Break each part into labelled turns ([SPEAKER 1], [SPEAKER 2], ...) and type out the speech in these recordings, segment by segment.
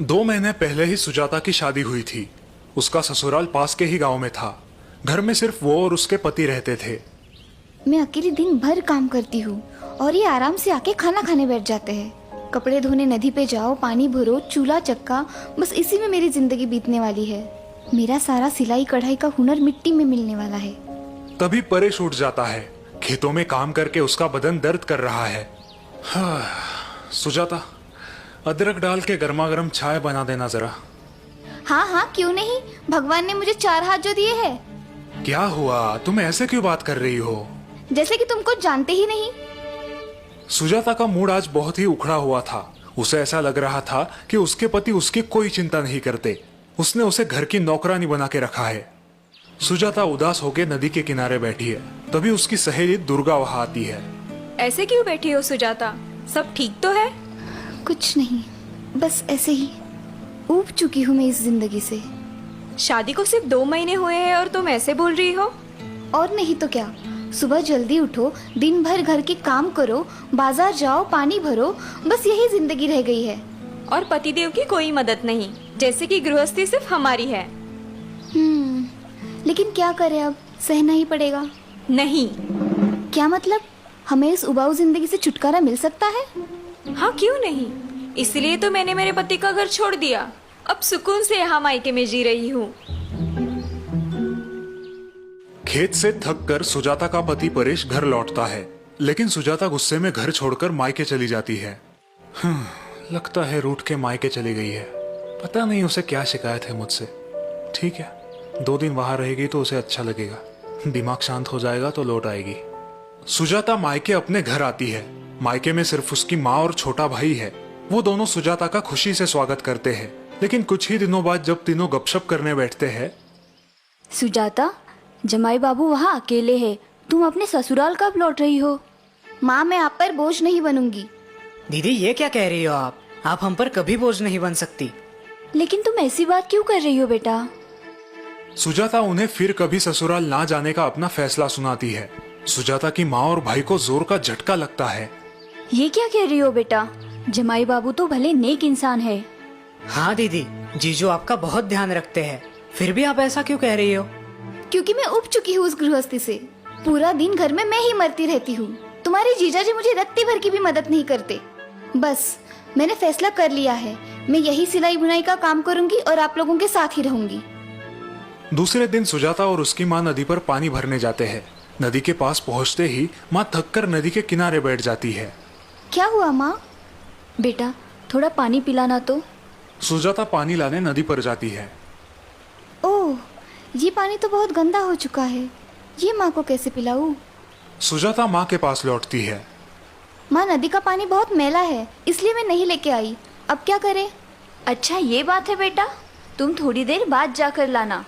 [SPEAKER 1] 2 महीने पहले ही सुजाता की शादी हुई थी। उसका ससुराल पास के ही गांव में था। घर में सिर्फ वो और उसके पति रहते थे।
[SPEAKER 2] मैं अकेले दिन भर काम करती हूँ और ये आराम से आके खाना खाने बैठ जाते हैं। कपड़े धोने नदी पे जाओ, पानी भरो, चूल्हा चक्का, बस इसी में मेरी जिंदगी बीतने वाली है। मेरा सारा सिलाई कढ़ाई का हुनर मिट्टी में मिलने वाला है।
[SPEAKER 1] तभी परेश उठ जाता है। खेतों में काम करके उसका बदन दर्द कर रहा है। हाँ, सुजाता, अदरक डाल के गर्मा गर्म चाय बना देना जरा।
[SPEAKER 2] हाँ हाँ, क्यों नहीं। भगवान ने मुझे 4 हाथ जो दिए हैं।
[SPEAKER 1] क्या हुआ? तुम ऐसे क्यों बात कर रही हो?
[SPEAKER 2] जैसे कि तुमको जानते ही नहीं।
[SPEAKER 1] सुजाता का मूड आज बहुत ही उखड़ा हुआ था। उसे ऐसा लग रहा था कि उसके पति उसकी कोई चिंता नहीं करते। उसने उसे घर की नौकरानी बना के रखा है। सुजाता उदास होकर नदी के किनारे बैठी है। तभी उसकी सहेली दुर्गा वहां आती है।
[SPEAKER 3] ऐसे क्यों बैठी हो सुजाता? सब ठीक तो है?
[SPEAKER 2] कुछ नहीं, बस ऐसे ही ऊब चुकी हूँ मैं इस जिंदगी से।
[SPEAKER 3] शादी को सिर्फ 2 महीने हुए हैं और तुम ऐसे बोल रही हो?
[SPEAKER 2] और नहीं तो क्या। सुबह जल्दी उठो, दिन भर घर के काम करो, बाजार जाओ, पानी भरो, बस यही जिंदगी रह गई है।
[SPEAKER 3] और पतिदेव की कोई मदद नहीं, जैसे कि गृहस्थी सिर्फ हमारी है।
[SPEAKER 2] लेकिन क्या करें, अब सहना ही पड़ेगा।
[SPEAKER 3] नहीं।
[SPEAKER 2] क्या मतलब? हमें इस उबाऊ जिंदगी से छुटकारा मिल सकता है?
[SPEAKER 3] हाँ, क्यों नहीं। इसलिए तो मैंने मेरे पति का घर छोड़ दिया। अब सुकून से यहाँ मायके में जी रही हूँ।
[SPEAKER 1] खेत से थक कर सुजाता का पति परेश घर लौटता है, लेकिन सुजाता गुस्से में घर छोड़कर मायके चली जाती है। लगता है रूठ के मायके चली गई है। पता नहीं उसे क्या शिकायत है मुझसे। ठीक है, 2 दिन वहां रहेगी तो उसे अच्छा लगेगा। दिमाग शांत हो जाएगा तो लौट आएगी। सुजाता मायके अपने घर आती है। मायके में सिर्फ उसकी माँ और छोटा भाई है। वो दोनों सुजाता का खुशी से स्वागत करते हैं, लेकिन कुछ ही दिनों बाद जब तीनों गपशप करने बैठते हैं।
[SPEAKER 4] सुजाता, जमाई बाबू वहाँ अकेले हैं। तुम अपने ससुराल कब लौट रही हो?
[SPEAKER 2] माँ, मैं आप पर बोझ नहीं बनूंगी।
[SPEAKER 5] दीदी, ये क्या कह रही हो आप हम पर कभी बोझ नहीं बन सकती।
[SPEAKER 4] लेकिन तुम ऐसी बात क्यों कर रही हो बेटा?
[SPEAKER 1] सुजाता उन्हें फिर कभी ससुराल ना जाने का अपना फैसला सुनाती है। सुजाता की माँ और भाई को जोर का झटका लगता है।
[SPEAKER 4] ये क्या कह रही हो बेटा? जमाई बाबू तो भले नेक इंसान है।
[SPEAKER 5] हाँ दीदी, जीजू आपका बहुत ध्यान रखते हैं, फिर भी आप ऐसा क्यों कह रही हो?
[SPEAKER 2] क्योंकि मैं उब चुकी हूँ उस गृहस्थी से। पूरा दिन घर में मैं ही मरती रहती हूँ। तुम्हारे जीजा जी मुझे रत्ती भर की भी मदद नहीं करते। बस मैंने फैसला कर लिया है, मैं यही सिलाई बुनाई का काम करूंगी और आप लोगों के साथ ही रहूंगी।
[SPEAKER 1] दूसरे दिन सुजाता और उसकी माँ नदी पर पानी भरने जाते हैं। नदी के पास पहुँचते ही माँ थककर नदी के किनारे बैठ जाती है।
[SPEAKER 2] क्या हुआ माँ?
[SPEAKER 4] बेटा, थोड़ा पानी पिलाना तो।
[SPEAKER 1] सुजाता पानी लाने नदी पर जाती है।
[SPEAKER 2] ओह, ये पानी तो बहुत गंदा हो चुका है। ये माँ को कैसे पिलाऊं?
[SPEAKER 1] सुजाता माँ के पास लौटती है।
[SPEAKER 2] माँ, नदी का पानी बहुत मैला है, इसलिए मैं नहीं लेके आई। अब क्या करें?
[SPEAKER 4] अच्छा, ये बात है बेटा, तुम थोड़ी देर बाद जाकर लाना।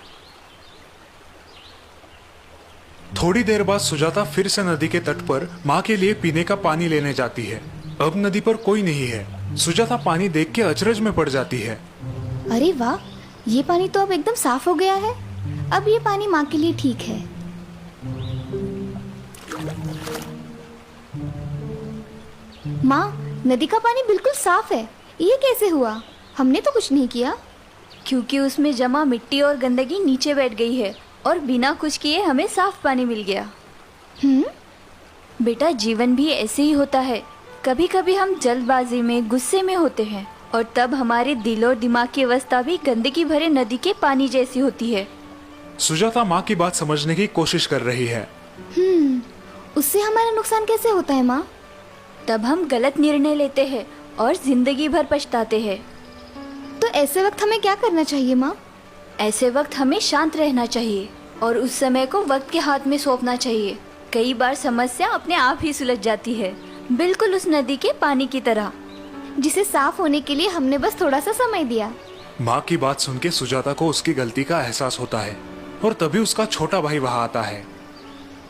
[SPEAKER 1] थोड़ी देर बाद सुजाता फिर से नदी के तट पर माँ के लिए पीने का पानी लेने जाती है। अब नदी पर कोई नहीं है। सुजाता पानी देख के अचरज में पड़ जाती है।
[SPEAKER 2] अरे वाह, ये पानी तो अब एकदम साफ हो गया है। अब ये पानी माँ के लिए ठीक है। माँ, नदी का पानी बिल्कुल साफ है। ये कैसे हुआ? हमने तो कुछ नहीं किया।
[SPEAKER 4] क्योंकि उसमें जमा मिट्टी और गंदगी नीचे बैठ गई है और बिना कुछ किए हमें साफ पानी मिल गया। बेटा, जीवन भी ऐसे ही होता है। कभी कभी हम जल्दबाजी में, गुस्से में होते हैं और तब हमारे दिल और दिमाग की अवस्था भी गंदगी भरे नदी के पानी जैसी होती है।
[SPEAKER 1] सुजाता माँ की बात समझने की कोशिश कर रही है।
[SPEAKER 2] उससे हमारा नुकसान कैसे होता है माँ?
[SPEAKER 4] तब हम गलत निर्णय लेते हैं और जिंदगी भर पछताते हैं।
[SPEAKER 2] तो ऐसे वक्त हमें क्या करना चाहिए माँ?
[SPEAKER 4] ऐसे वक्त हमें शांत रहना चाहिए और उस समय को वक्त के हाथ में सौंपना चाहिए। कई बार समस्या अपने आप ही सुलझ जाती है, बिल्कुल उस नदी के पानी की तरह,
[SPEAKER 2] जिसे साफ होने के लिए हमने बस थोड़ा सा समय दिया।
[SPEAKER 1] माँ की बात सुन के सुजाता को उसकी गलती का एहसास होता है और तभी उसका छोटा भाई वहाँ आता है।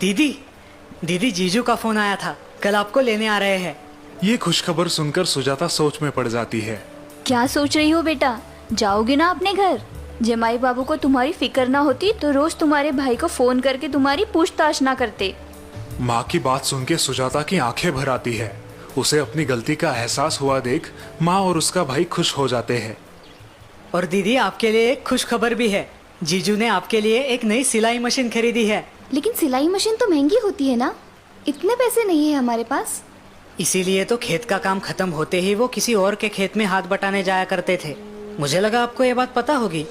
[SPEAKER 5] दीदी, जीजू का फोन आया था, कल आपको लेने आ रहे हैं।
[SPEAKER 1] ये खुशखबर सुनकर सुजाता सोच में पड़ जाती है।
[SPEAKER 4] क्या सोच रही हो बेटा? जाओगे ना अपने घर? जमाई बाबू को तुम्हारी फिक्र ना होती तो रोज तुम्हारे भाई को फोन करके तुम्हारी पूछताछ ना करते।
[SPEAKER 1] माँ की बात सुन के सुजाता की आंखें भर आती है। उसे अपनी गलती का एहसास हुआ देख माँ और उसका भाई खुश हो जाते हैं।
[SPEAKER 5] और दीदी आपके लिए एक खुश खबर भी है। जीजू ने आपके लिए एक नई सिलाई मशीन खरीदी है।
[SPEAKER 2] लेकिन सिलाई मशीन तो महंगी होती है ना, इतने पैसे नहीं है हमारे पास।
[SPEAKER 5] इसीलिए तो खेत का काम खत्म होते ही वो किसी और के खेत में हाथ बटाने जाया करते थे। मुझे लगा आपको ये बात पता होगी।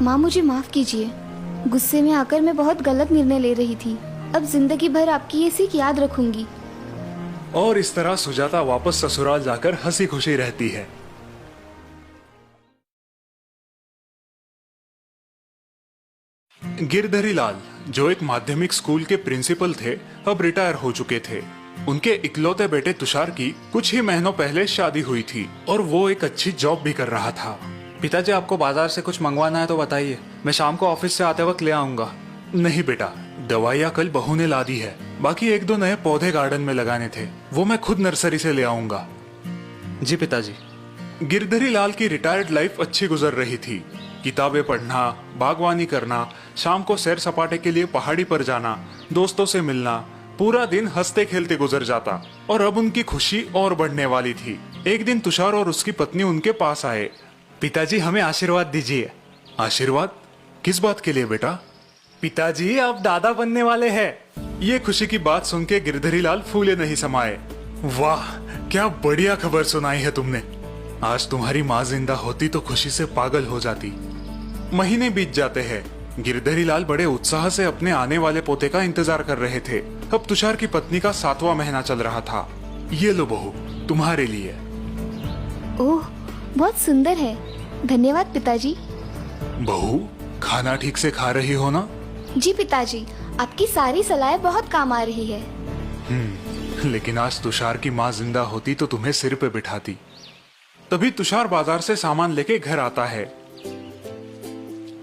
[SPEAKER 2] माँ मुझे माफ कीजिए, गुस्से में आकर मैं बहुत गलत निर्णय ले रही थी। अब जिंदगी भर आपकी ये सीख याद रखूंगी।
[SPEAKER 1] और इस तरह सुजाता वापस ससुराल जाकर हंसी खुशी रहती है। गिरधरी लाल, जो एक माध्यमिक स्कूल के प्रिंसिपल थे, अब रिटायर हो चुके थे। उनके इकलौते बेटे तुषार की कुछ ही महीनों पहले शादी हुई थी और वो एक अच्छी जॉब भी कर रहा था।
[SPEAKER 6] पिताजी, आपको बाजार से कुछ मंगवाना है तो बताइए, मैं शाम को ऑफिस से आते वक्त ले आऊंगा।
[SPEAKER 1] नहीं बेटा, दवाइयाँ कल बहू ने ला दी है। बाकी एक दो नए पौधे गार्डन में लगाने थे, वो मैं खुद नर्सरी से ले आऊंगा।
[SPEAKER 6] जी पिताजी।
[SPEAKER 1] गिरधरी लाल की रिटायर्ड लाइफ अच्छी गुजर रही थी। किताबें पढ़ना, बागवानी करना, शाम को सैर सपाटे के लिए पहाड़ी पर जाना, दोस्तों से मिलना, पूरा दिन हंसते खेलते गुजर जाता। और अब उनकी खुशी और बढ़ने वाली थी। एक दिन तुषार और उसकी पत्नी उनके पास आए।
[SPEAKER 6] पिताजी, हमें आशीर्वाद दीजिए।
[SPEAKER 1] आशीर्वाद? किस बात के लिए बेटा?
[SPEAKER 6] पिताजी, आप दादा बनने वाले हैं।
[SPEAKER 1] ये खुशी की बात सुन के गिरधरी लाल फूले नहीं समाये। वाह, क्या बढ़िया खबर सुनाई है तुमने। आज तुम्हारी माँ जिंदा होती तो खुशी से पागल हो जाती। महीने बीत जाते हैं। गिरधरी लाल बड़े उत्साह से अपने आने वाले पोते का इंतजार कर रहे थे। अब तुषार की पत्नी का 7वां महीना चल रहा था। ये लो बहू, तुम्हारे लिए।
[SPEAKER 2] ओह, बहुत सुंदर है। धन्यवाद पिताजी।
[SPEAKER 1] बहू, खाना ठीक से खा रही हो ना?
[SPEAKER 2] जी पिताजी, आपकी सारी सलाहें बहुत काम आ रही है।
[SPEAKER 1] लेकिन आज तुषार की माँ जिंदा होती तो तुम्हें सिर पे बिठाती। तभी तुषार बाजार से सामान लेके घर आता है।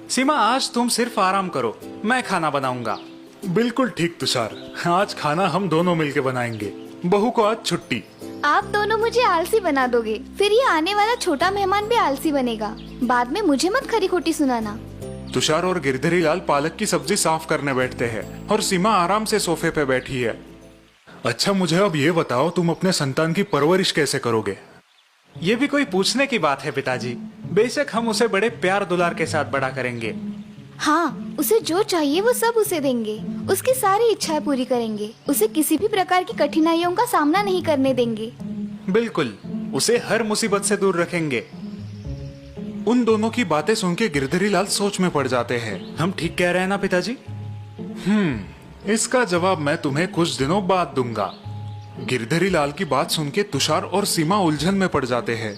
[SPEAKER 6] सीमा, आज तुम सिर्फ आराम करो, मैं खाना बनाऊंगा।
[SPEAKER 1] बिल्कुल ठीक तुषार, आज खाना हम दोनों मिलके बनाएंगे। बहू को आज छुट्टी।
[SPEAKER 2] आप दोनों मुझे आलसी बना दोगे, फिर ये आने वाला छोटा मेहमान भी आलसी बनेगा। बाद में मुझे मत खरी खोटी सुनाना।
[SPEAKER 1] तुषार और गिरधरी लाल पालक की सब्जी साफ करने बैठते हैं और सीमा आराम से सोफे पे बैठी है। अच्छा, मुझे अब ये बताओ, तुम अपने संतान की परवरिश कैसे करोगे?
[SPEAKER 6] ये भी कोई पूछने की बात है पिताजी। बेशक हम उसे बड़े प्यार दुलार के साथ बड़ा करेंगे।
[SPEAKER 2] हाँ, उसे जो चाहिए वो सब उसे देंगे। उसकी सारी इच्छाएं पूरी करेंगे। उसे किसी भी प्रकार की कठिनाइयों का सामना नहीं करने देंगे।
[SPEAKER 6] बिल्कुल, उसे हर मुसीबत से दूर रखेंगे।
[SPEAKER 1] उन दोनों की बातें सुन के गिरधरी लाल सोच में पड़ जाते हैं।
[SPEAKER 6] हम ठीक कह रहे हैं ना पिताजी?
[SPEAKER 1] इसका जवाब मैं तुम्हें कुछ दिनों बाद दूंगा। गिरधरी लाल की बात सुन के तुषार और सीमा उलझन में पड़ जाते हैं।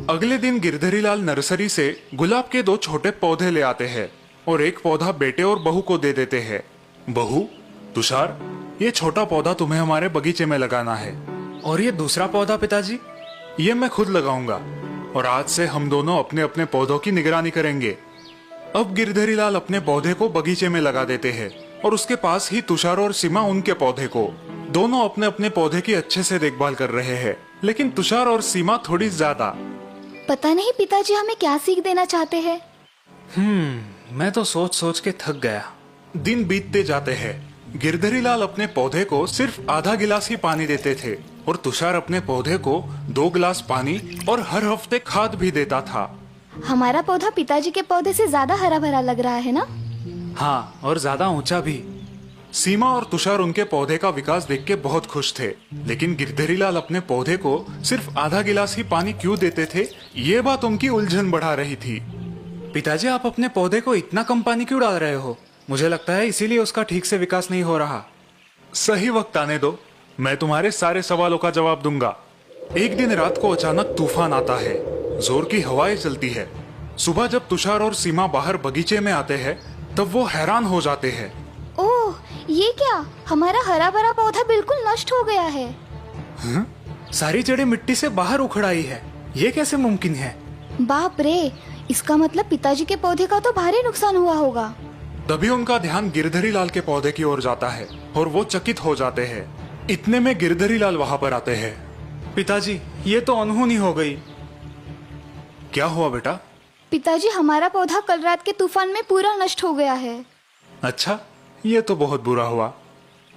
[SPEAKER 1] अगले दिन गिरधरी लाल नर्सरी से गुलाब के 2 छोटे पौधे ले आते हैं और एक पौधा बेटे और बहू को दे देते हैं। बहू, तुषार, ये छोटा पौधा तुम्हें हमारे बगीचे में लगाना है।
[SPEAKER 6] और ये दूसरा पौधा पिताजी?
[SPEAKER 1] ये मैं खुद लगाऊंगा और आज से हम दोनों अपने अपने पौधों की निगरानी करेंगे। अब गिरधरी लाल अपने पौधे को बगीचे में लगा देते हैं और उसके पास ही तुषार और सीमा उनके पौधे को। दोनों अपने अपने पौधे की अच्छे से देखभाल कर रहे हैं, लेकिन तुषार और सीमा थोड़ी ज्यादा।
[SPEAKER 2] पता नहीं पिताजी हमें क्या सीख देना चाहते हैं।
[SPEAKER 6] मैं तो सोच सोच के थक गया।
[SPEAKER 1] दिन बीतते जाते हैं। गिरधरी लाल अपने पौधे को सिर्फ आधा गिलास ही पानी देते थे और तुषार अपने पौधे को 2 गिलास पानी और हर हफ्ते खाद भी देता था।
[SPEAKER 2] हमारा पौधा पिताजी के पौधे से ज्यादा हरा भरा लग रहा है ना?
[SPEAKER 6] हाँ, और ज्यादा ऊंचा भी।
[SPEAKER 1] सीमा और तुषार उनके पौधे का विकास देख के बहुत खुश थे, लेकिन गिरधरी लाल अपने पौधे को सिर्फ आधा गिलास ही पानी क्यों देते थे, ये बात उनकी उलझन बढ़ा रही थी।
[SPEAKER 6] पिताजी, आप अपने पौधे को इतना कम पानी क्यों डाल रहे हो? मुझे लगता है इसीलिए उसका ठीक से विकास नहीं हो रहा।
[SPEAKER 1] सही वक्त आने दो, मैं तुम्हारे सारे सवालों का जवाब दूंगा। एक दिन रात को अचानक तूफान आता है। जोर की हवाएं चलती है। सुबह जब तुषार और सीमा बाहर बगीचे में आते हैं, तब वो हैरान हो जाते हैं।
[SPEAKER 2] ओह, ये क्या? हमारा हरा भरा पौधा बिल्कुल नष्ट हो गया है।
[SPEAKER 6] सारी जड़ें मिट्टी से बाहर उखड़ आई है। ये कैसे मुमकिन है?
[SPEAKER 2] बाप रे, इसका मतलब पिताजी के पौधे का तो भारी नुकसान हुआ होगा।
[SPEAKER 1] तभी उनका ध्यान गिरधरी लाल के पौधे की ओर जाता है और वो चकित हो जाते हैं। इतने में गिरधरी लाल वहां पर आते हैं।
[SPEAKER 6] पिताजी, ये तो अनहोनी हो गई।
[SPEAKER 1] क्या हुआ बेटा?
[SPEAKER 2] पिताजी, हमारा पौधा कल रात के तूफान में पूरा नष्ट हो गया है।
[SPEAKER 1] अच्छा, ये तो बहुत बुरा हुआ।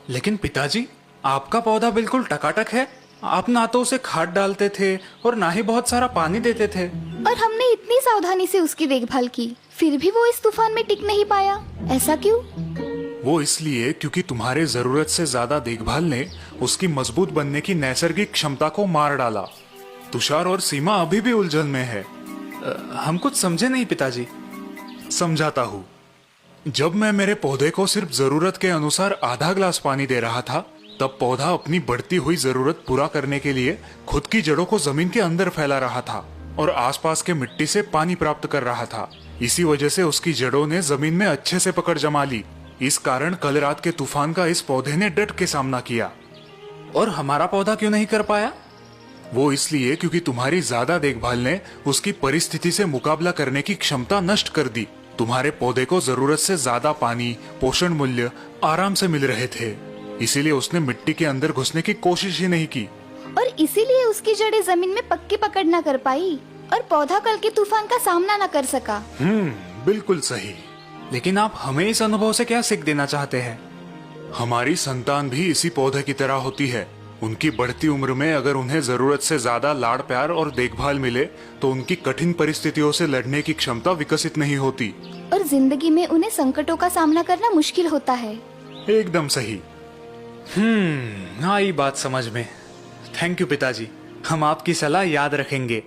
[SPEAKER 6] लेकिन पिताजी, आपका पौधा बिल्कुल टकाटक है। आप ना तो उसे खाद डालते थे और ना ही बहुत सारा पानी देते थे।
[SPEAKER 2] और हमने इतनी सावधानी से उसकी देखभाल की, फिर भी वो इस तूफान में टिक नहीं पाया। ऐसा क्यों?
[SPEAKER 1] वो इसलिए क्योंकि तुम्हारे जरूरत से ज्यादा देखभाल ने उसकी मजबूत बनने की नैसर्गिक क्षमता को मार डाला। तुषार और सीमा अभी भी उलझन में है।
[SPEAKER 6] हम कुछ समझे नहीं पिताजी।
[SPEAKER 1] समझाता हूँ। जब मैं मेरे पौधे को सिर्फ जरूरत के अनुसार आधा ग्लास पानी दे रहा था, तब पौधा अपनी बढ़ती हुई जरूरत पूरा करने के लिए खुद की जड़ों को जमीन के अंदर फैला रहा था और आसपास के मिट्टी से पानी प्राप्त कर रहा था। इसी वजह से उसकी जड़ों ने जमीन में अच्छे से पकड़ जमा ली। इस कारण कल रात के तूफान का इस पौधे ने डट के सामना किया।
[SPEAKER 6] और हमारा पौधा क्यों नहीं कर पाया?
[SPEAKER 1] वो इसलिए क्योंकि तुम्हारी ज्यादा देखभाल ने उसकी परिस्थिति से मुकाबला करने की क्षमता नष्ट कर दी। तुम्हारे पौधे को जरूरत से ज्यादा पानी, पोषण मूल्य आराम से मिल रहे थे, इसीलिए उसने मिट्टी के अंदर घुसने की कोशिश ही नहीं की।
[SPEAKER 2] और इसीलिए उसकी जड़ें जमीन में पक्की पकड़ न कर पाई और पौधा कल के तूफान का सामना न कर सका।
[SPEAKER 1] बिल्कुल सही।
[SPEAKER 6] लेकिन आप हमें इस अनुभव से क्या सीख देना चाहते हैं?
[SPEAKER 1] हमारी संतान भी इसी पौधे की तरह होती है। उनकी बढ़ती उम्र में अगर उन्हें जरूरत से ज्यादा लाड़ प्यार और देखभाल मिले तो उनकी कठिन परिस्थितियों से लड़ने की क्षमता विकसित नहीं होती।
[SPEAKER 2] और जिंदगी में उन्हें संकटों का सामना करना मुश्किल होता है।
[SPEAKER 1] एकदम सही।
[SPEAKER 6] आई बात समझ में। थैंक यू पिताजी, हम आपकी सलाह याद रखेंगे।